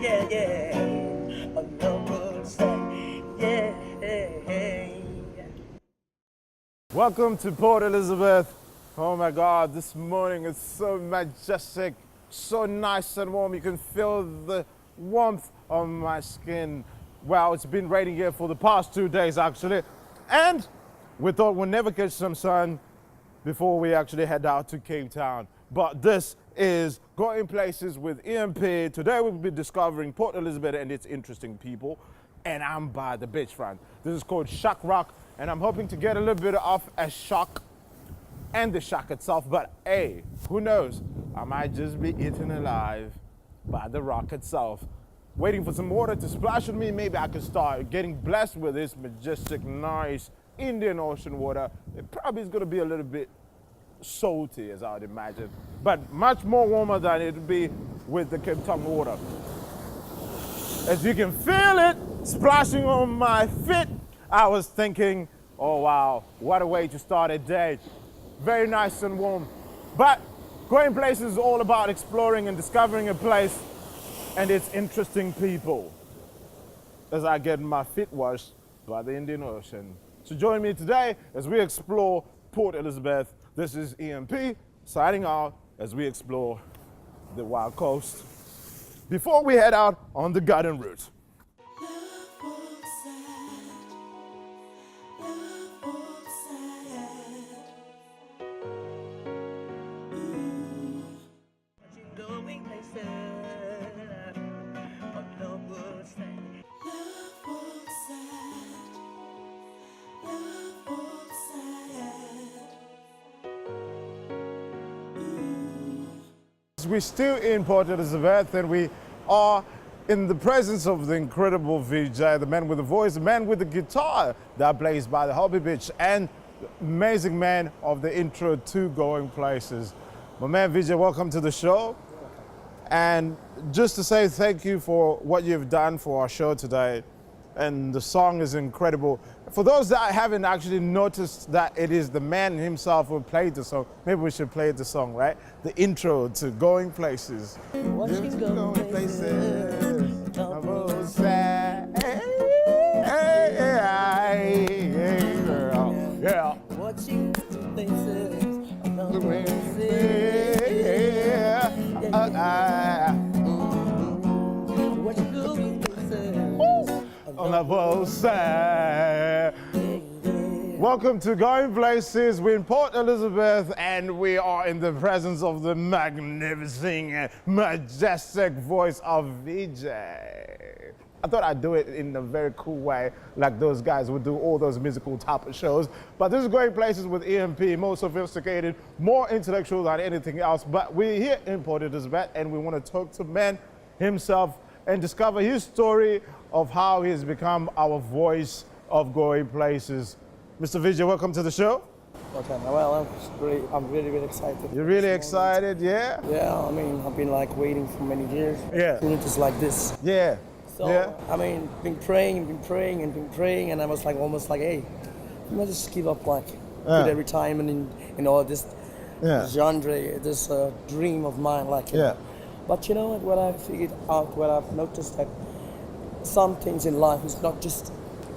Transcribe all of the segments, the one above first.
yeah, yeah. A love will say, yeah. Welcome to Port Elizabeth. Oh my God, this morning is so majestic, so nice and warm. You can feel the warmth on my skin. Wow, it's been raining here for the past 2 days actually. And we thought we'd never catch some sun before we actually head out to Cape Town. But this is Going Places with EMP. Today we'll be discovering Port Elizabeth and its interesting people. And I'm by the beachfront. This is called Shack Rock. And I'm hoping to get a little bit off a shock and the shack itself, but hey, who knows? I might just be eaten alive by the rock itself. Waiting for some water to splash on me, maybe I could start getting blessed with this majestic, nice Indian Ocean water. It probably is gonna be a little bit salty, as I would imagine, but much more warmer than it would be with the Cape Town water. As you can feel it splashing on my feet, I was thinking, oh wow, what a way to start a day. Very nice and warm. But Going Places is all about exploring and discovering a place and its interesting people. As I get my feet washed by the Indian Ocean. So join me today as we explore Port Elizabeth. This is EMP signing out as we explore the wild coast before we head out on the garden route. We're still in Port Elizabeth and we are in the presence of the incredible Vijay, the man with the voice, the man with the guitar that plays by the Hobby Beach, and the amazing man of the intro to Going Places. My man Vijay, welcome to the show. And just to say thank you for what you've done for our show today. And the song is incredible. For those that haven't actually noticed that it is the man himself who played the song, maybe we should play the song, right? The intro to Going Places. Watching going places, I'm sad. Hey, girl. Yeah. watching places, Yeah. watching going places. On the both sides. Welcome to Going Places. We're in Port Elizabeth and we are in the presence of the magnificent and majestic voice of Vijay. I thought I'd do it in a very cool way, like those guys would do all those musical type of shows. But this is Going Places with EMP, more sophisticated, more intellectual than anything else. But we're here in Port Elizabeth and we want to talk to man himself and discover his story of how he has become our voice of Going Places. Mr. Vijay, welcome to the show. Okay, well, I'm really excited. You're really excited, yeah? Yeah, I mean, I've been like waiting for many years. Yeah. Opportunities like this. Yeah. So, Yeah. I mean, been praying, and I was like, almost like, hey, I'm gonna just give up like with every time and in all this genre, this dream of mine, like. You know. But you know what I figured out, what I've noticed that some things in life is not just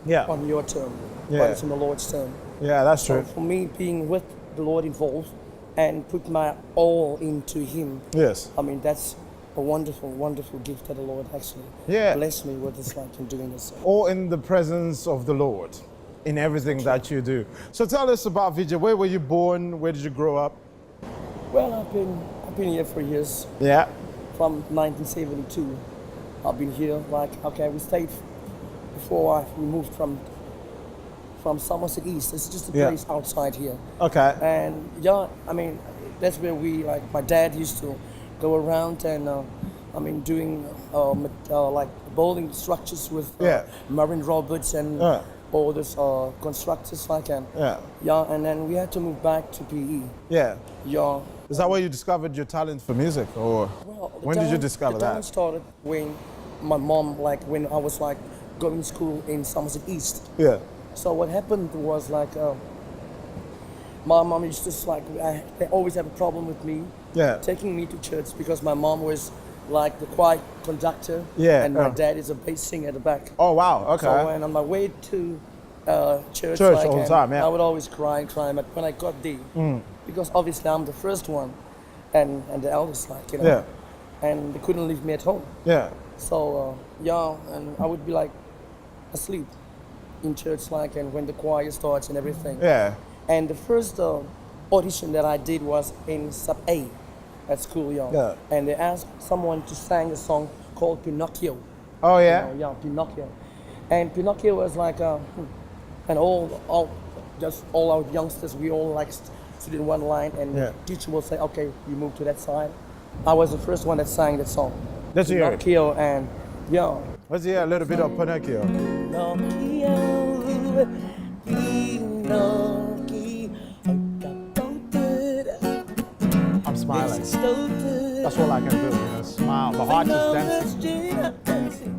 on your term, but it's on the Lord's term. Yeah, that's So true. for me, being with the Lord involved and put my all into Him, Yes. I mean, that's a wonderful, wonderful gift that the Lord actually blessed me with. It's like in doing this. All in the presence of the Lord, in everything that you do. So tell us about Vijay. Where were you born? Where did you grow up? Well, I've been here for years. Yeah. From 1972, I've been here. Like, okay, we stayed before we moved from Somerset East. It's just a place outside here. Okay. And yeah, I mean, that's where we, like, my dad used to go around and I mean, doing like building structures with Marine Roberts and all those constructors like and and then we had to move back to PE. Yeah. Is that where you discovered your talent for music, or when did you discover the that? talent started when my mom, like when I was like going to school in Somerset East. Yeah. So what happened was like my mom used to like they always have a problem with me taking me to church because my mom was like the choir conductor. Yeah, And my dad is a bass singer at the back. Oh, wow, okay. So when on my way to church, Church like, all the and time, yeah. I would always cry. But when I got there, because obviously I'm the first one, and the eldest, like, you know, Yeah. and they couldn't leave me at home. Yeah. So and I would be like asleep in church, like, and when the choir starts and everything. Yeah. And the first audition that I did was in sub A at school, Yeah. And they asked someone to sing a song called Pinocchio. Oh, yeah? Yeah, Pinocchio. And Pinocchio was like, and just all our youngsters, we all like stood in one line, and Yeah. the teacher will say, okay, you move to that side. I was the first one that sang that song. Let's hear it. Pinocchio, and Let's hear a little bit of Pinocchio. Pinocchio, I'm smiling. That's all I can do, you know, smile. The heart is dancing.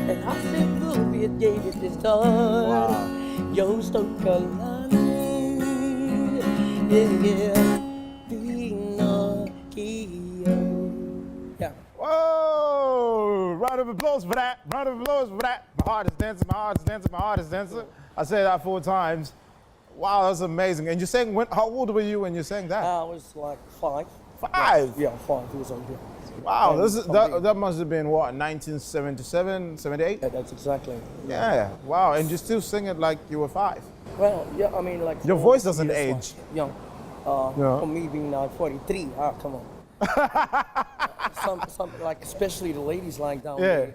And I said, "Look, we gave it this time." Wow. Yo, Stokalani, yeah, Pinocchio. Yeah. Whoa! Round of applause for that. Round of applause for that. My heart is dancing, my heart is dancing, my heart is dancing. I said that 4 times. Wow, that's amazing. And you sang, how old were you when you sang that? I was like 5. 5? Yeah, 5 years old. Yeah. Wow, And this is, from that must have been what, 1977, 78? Yeah, that's exactly. Yeah, wow, and you still sing it like you were 5. Well, yeah, I mean, like. Your for voice doesn't years, age. Like, young. Yeah. For me being now 43, come on. some like, especially the ladies like down there,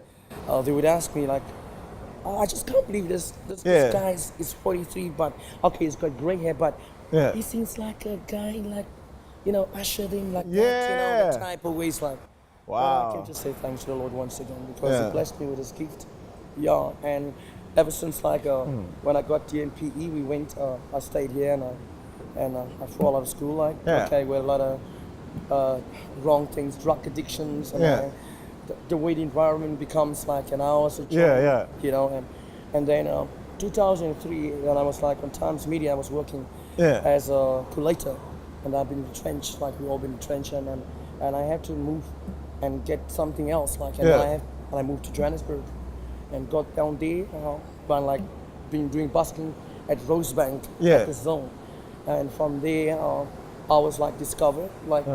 they would ask me like, I just can't believe this guy is 43, but okay, he's got gray hair, but he seems like a guy like, you know, ushered in like that, you know, the type of ways like. Wow. Well, I can just say thanks to the Lord once again because He blessed me with His gift. Yeah, and ever since like when I got the NPE, we went. I stayed here and I fell out of school like okay with a lot of wrong things, drug addictions, and the way the environment becomes like an hour's a job, you know, and then 2003 when I was like on Times Media, I was working as a collator, and I've been retrenched, like we all been retrenched, and I had to move and get something else, like, and I moved to Johannesburg and got down there, but like been doing busking at Rosebank at the Zone, and from there I was like discovered like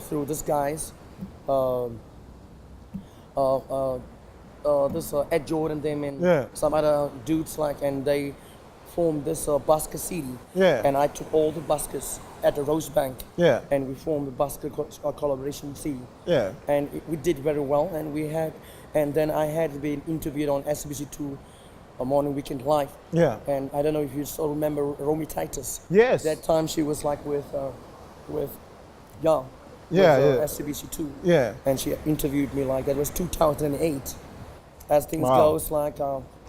through these guys, this Ed Jordan them and some other dudes like, and they formed this busker city, and I took all the buskers at the Rosebank, and we formed the busker collaboration city, and we did very well, and then I had been interviewed on SBC2 Morning Weekend Live, and I don't know if you still remember Romy Titus. Yes. That time she was like with SBC2, and she interviewed me like that was 2008. As things goes, like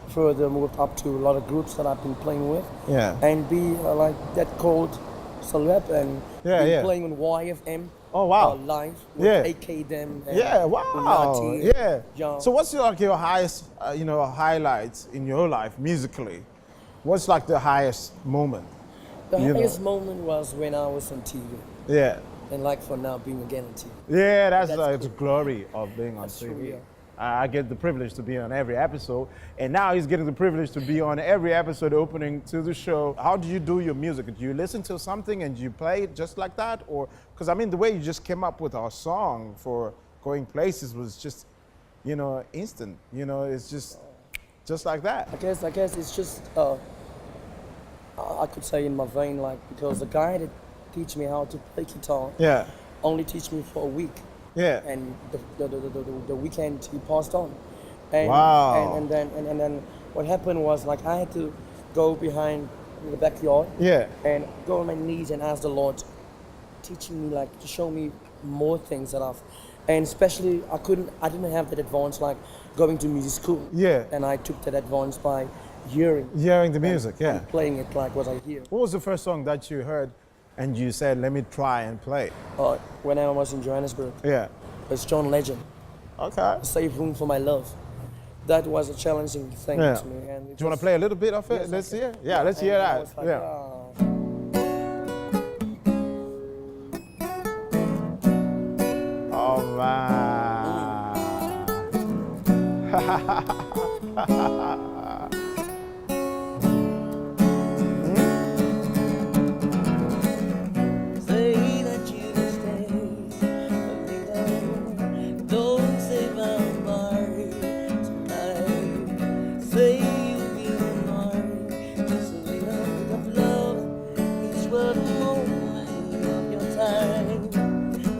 further moved up to a lot of groups that I've been playing with, and be like that called Celeb, and been playing on YFM. Oh wow! Live with AK them. And wow! Unati, So what's like your highest, highlights in your life musically? What's like the highest moment? The highest moment was when I was on TV. Yeah. And like for now, being again on TV. Yeah, that's the cool. glory of being on TV. True, yeah. I get the privilege to be on every episode, and now he's getting the privilege to be on every episode opening to the show. How do you do your music? Do you listen to something and you play it just like that? Or, because I mean, the way you just came up with our song for Going Places was just, instant. It's just like that. I guess it's just, I could say in my vein, like, because the guy that teach me how to play guitar only teach me for a week. Yeah. And the weekend he passed on. And, wow. And then what happened was like I had to go behind in the backyard. And go on my knees and ask the Lord, teaching me like to show me more things that and especially I didn't have that advance like going to music school. And I took that advance by hearing the music. And playing it like what I hear. What was the first song that you heard and you said, let me try and play? When I was in Johannesburg. It's John Legend. Okay. Save Room for My Love. That was a challenging thing to me. And do you want to play a little bit of it? Yes, let's hear. Yeah, let's hear that. Say that you will stay a little. Don't say bye-bye tonight. Say you'll be mine. Just a little bit of love is worth more of your time.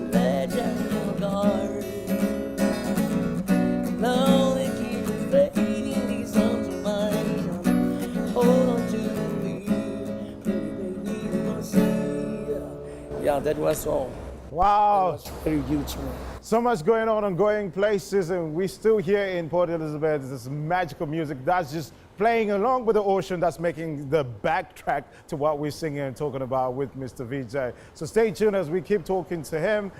Let down your guard. Now they keep fading these arms of mine. Hold on to me, baby, you will see. Yeah, that was all. Wow. That's very huge, man. So much going on Going Places, and we're still here in Port Elizabeth. This magical music that's just playing along with the ocean, that's making the backtrack to what we're singing and talking about with Mr. VJ. So stay tuned as we keep talking to him.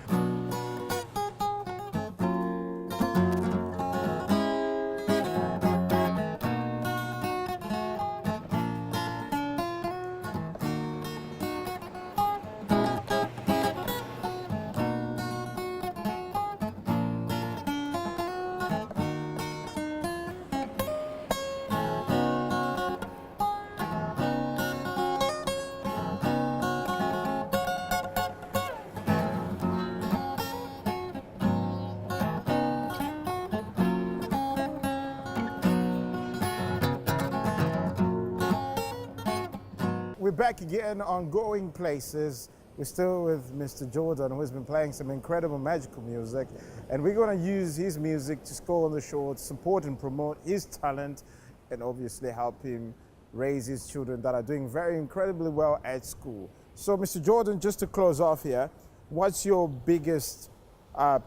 We're back again on Going Places. We're still with Mr. Jordan, who's been playing some incredible magical music. And we're going to use his music to score on the show, to support and promote his talent, and obviously help him raise his children that are doing very incredibly well at school. So, Mr. Jordan, just to close off here, what's your biggest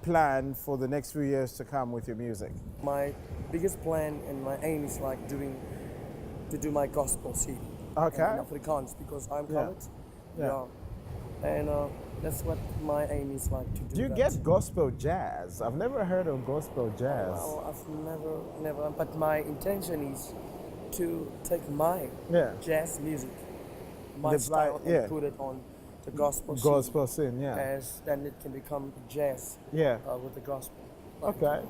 plan for the next few years to come with your music? My biggest plan and my aim is like to do my gospel CD. Okay. In Afrikaans, because I'm Yeah. colored. Yeah. And that's what my aim is like to do. Do you that. get gospel jazz? I've never heard of gospel jazz. Well, I've never. But my intention is to take my Yeah. jazz music, my The style, yeah. and put it on the gospel. Gospel CD, scene, yeah. As then it can become jazz. Yeah. With the gospel. Okay.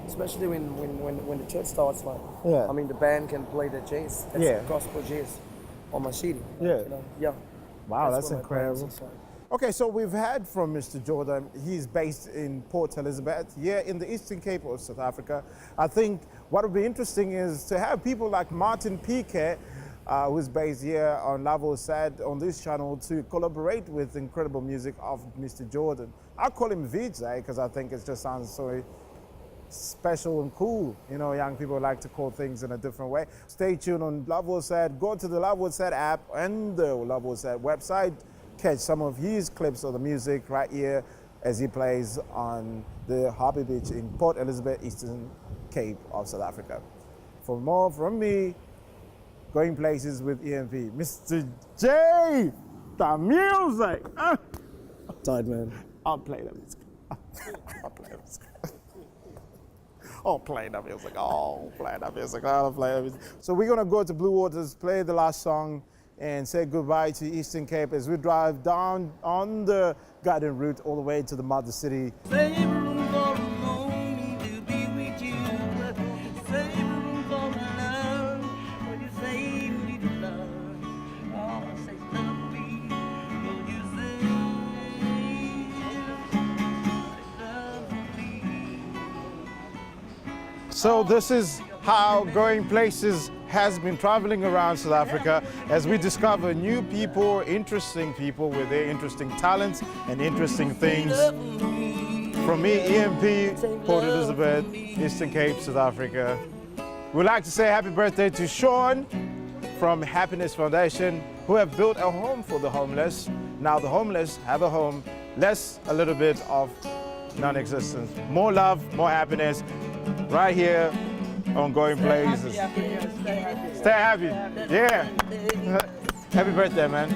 Especially when the church starts, like. Yeah. I mean, the band can play the jazz. That's Yeah. gospel jazz on my CD. Yeah. You know? Yeah. Wow, that's what my plans incredible. is like. Okay, so we've heard from Mr. Jordan. He's based in Port Elizabeth, here in the Eastern Cape of South Africa. I think what would be interesting is to have people like Martin Piquet, who's based here on Lavo Sad on this channel, to collaborate with the incredible music of Mr. Jordan. I call him VJ because I think it just sounds so special and cool. You know, young people like to call things in a different way. Stay tuned on Lavo Sad. Go to the Lavo Sad app and the Lavo Sad website. Catch some of his clips of the music right here as he plays on the Harbour Beach in Port Elizabeth, Eastern Cape of South Africa. For more from me, Going Places with EMP, Mr. J, the music. Tired, man. I'll play the music. I'll play the music. I'll play the music. I'll play the music. I'll play the music. So we're gonna go to Blue Waters, play the last song, and say goodbye to Eastern Cape as we drive down on the garden route all the way to the mother city. Save room for a moment to be with you. Save room for love. Would you save me to love? Oh, say love me. Would you say love me? So this is how Going Places has been traveling around South Africa as we discover new people, interesting people with their interesting talents and interesting things. From me, EMP, Port Elizabeth, Eastern Cape, South Africa. We'd like to say happy birthday to Sean from Happiness Foundation, who have built a home for the homeless. Now the homeless have a home, less a little bit of non-existence. More love, more happiness, right here on Going Places. Stay happy. Yeah. Happy birthday, man.